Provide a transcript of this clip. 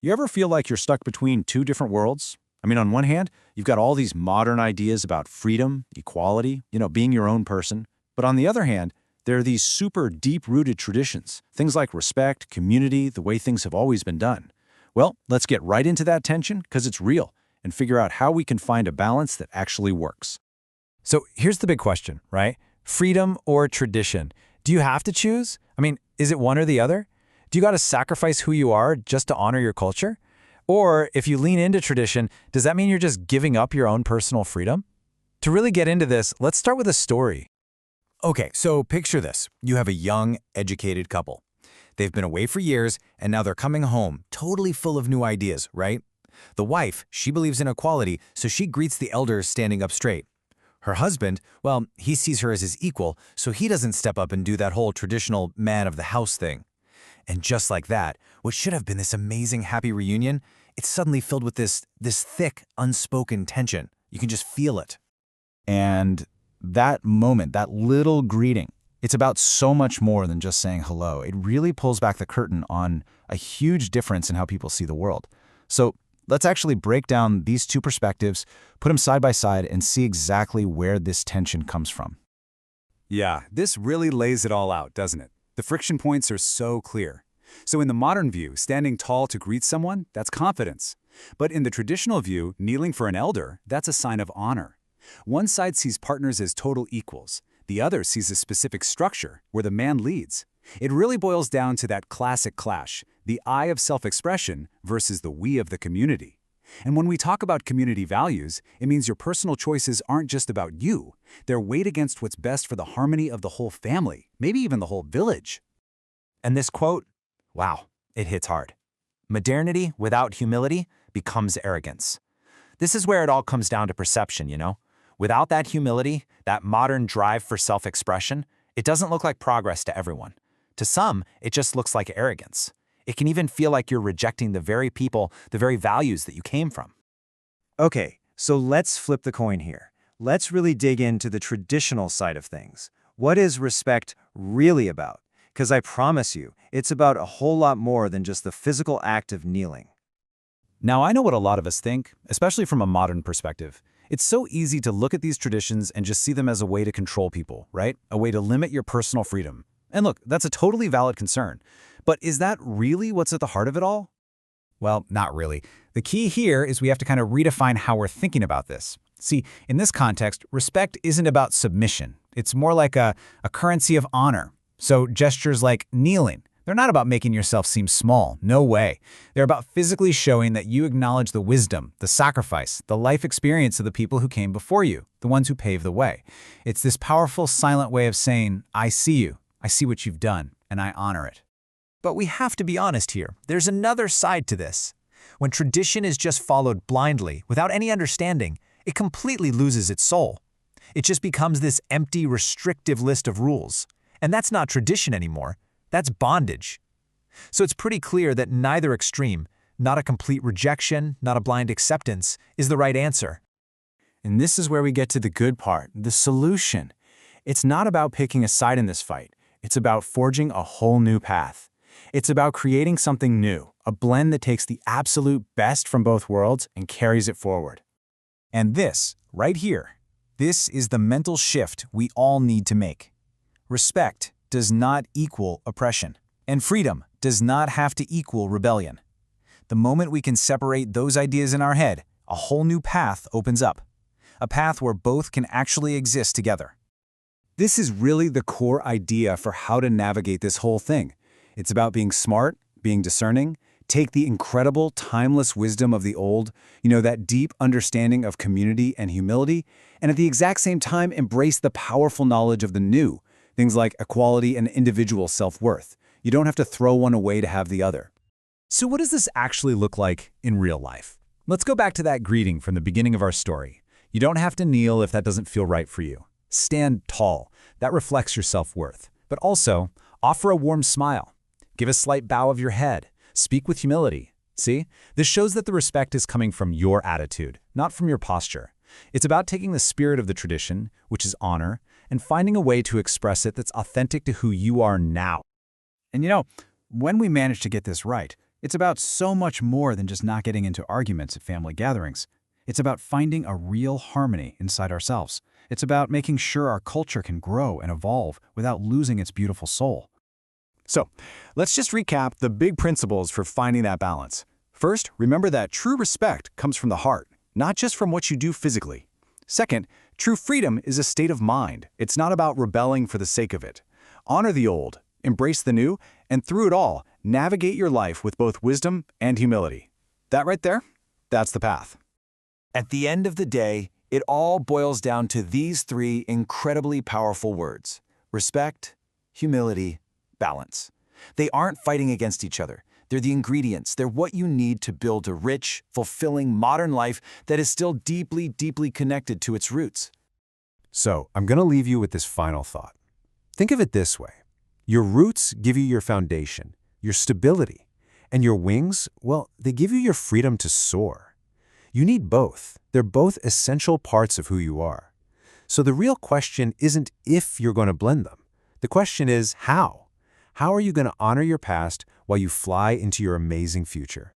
You ever feel like you're stuck between two different worlds? I mean, on one hand, you've got all these modern ideas about freedom, equality, being your own person. But on the other hand, there are these super deep-rooted traditions, things like respect, community, the way things have always been done. Well, let's get right into that tension because it's real and figure out how we can find a balance that actually works. So here's the big question, right? Freedom or tradition? Do you have to choose? I mean, is it one or the other? Do you got to sacrifice who you are just to honor your culture? Or if you lean into tradition, does that mean you're just giving up your own personal freedom? To really get into this, let's start with a story. Okay, so picture this. You have a young, educated couple. They've been away for years, and now they're coming home, totally full of new ideas, right? The wife, she believes in equality, so she greets the elders standing up straight. Her husband, well, he sees her as his equal, so he doesn't step up and do that whole traditional man of the house thing. And just like that, what should have been this amazing happy reunion, it's suddenly filled with this thick, unspoken tension. You can just feel it. And that moment, that little greeting, it's about so much more than just saying hello. It really pulls back the curtain on a huge difference in how people see the world. So let's actually break down these two perspectives, put them side by side, and see exactly where this tension comes from. Yeah, this really lays it all out, doesn't it? The friction points are so clear. So in the modern view, standing tall to greet someone, that's confidence. But in the traditional view, kneeling for an elder, that's a sign of honor. One side sees partners as total equals. The other sees a specific structure where the man leads. It really boils down to that classic clash, the I of self-expression versus the we of the community. And when we talk about community values, it means your personal choices aren't just about you. They're weighed against what's best for the harmony of the whole family, maybe even the whole village. And this quote, wow, it hits hard. Modernity without humility becomes arrogance. This is where it all comes down to perception, Without that humility, that modern drive for self-expression, it doesn't look like progress to everyone. To some, it just looks like arrogance. It can even feel like you're rejecting the very people, the very values that you came from. Okay, so let's flip the coin here. Let's really dig into the traditional side of things. What is respect really about? Because I promise you, it's about a whole lot more than just the physical act of kneeling. Now, I know what a lot of us think, especially from a modern perspective. It's so easy to look at these traditions and just see them as a way to control people, right? A way to limit your personal freedom. And look, that's a totally valid concern. But is that really what's at the heart of it all? Well, not really. The key here is we have to kind of redefine how we're thinking about this. See, in this context, respect isn't about submission. It's more like a currency of honor. So gestures like kneeling, they're not about making yourself seem small. No way. They're about physically showing that you acknowledge the wisdom, the sacrifice, the life experience of the people who came before you, the ones who paved the way. It's this powerful, silent way of saying, I see you, I see what you've done, and I honor it. But we have to be honest here. There's another side to this. When tradition is just followed blindly, without any understanding, it completely loses its soul. It just becomes this empty, restrictive list of rules. And that's not tradition anymore. That's bondage. So it's pretty clear that neither extreme, not a complete rejection, not a blind acceptance, is the right answer. And this is where we get to the good part, the solution. It's not about picking a side in this fight. It's about forging a whole new path. It's about creating something new, a blend that takes the absolute best from both worlds and carries it forward. And this, right here, this is the mental shift we all need to make. Respect does not equal oppression, and freedom does not have to equal rebellion. The moment we can separate those ideas in our head, a whole new path opens up. A path where both can actually exist together. This is really the core idea for how to navigate this whole thing. It's about being smart, being discerning, take the incredible, timeless wisdom of the old, that deep understanding of community and humility, and at the exact same time embrace the powerful knowledge of the new, things like equality and individual self-worth. You don't have to throw one away to have the other. So what does this actually look like in real life? Let's go back to that greeting from the beginning of our story. You don't have to kneel if that doesn't feel right for you. Stand tall. That reflects your self-worth. But also, offer a warm smile. Give a slight bow of your head. Speak with humility. See? This shows that the respect is coming from your attitude, not from your posture. It's about taking the spirit of the tradition, which is honor, and finding a way to express it that's authentic to who you are now. And when we manage to get this right, It's about so much more than just not getting into arguments at family gatherings. It's about finding a real harmony inside ourselves. It's about making sure our culture can grow and evolve without losing its beautiful soul. So, let's just recap the big principles for finding that balance. First, remember that true respect comes from the heart, not just from what you do physically. Second, true freedom is a state of mind. It's not about rebelling for the sake of it. Honor the old, embrace the new, and through it all, navigate your life with both wisdom and humility. That right there, that's the path. At the end of the day, it all boils down to these three incredibly powerful words: respect, humility, balance. They aren't fighting against each other. They're the ingredients. They're what you need to build a rich, fulfilling modern life that is still deeply, deeply connected to its roots. So, I'm going to leave you with this final thought. Think of it this way. Your roots give you your foundation, your stability, and your wings, well, they give you your freedom to soar. You need both. They're both essential parts of who you are. So the real question isn't if you're going to blend them. The question is how. How are you going to honor your past while you fly into your amazing future?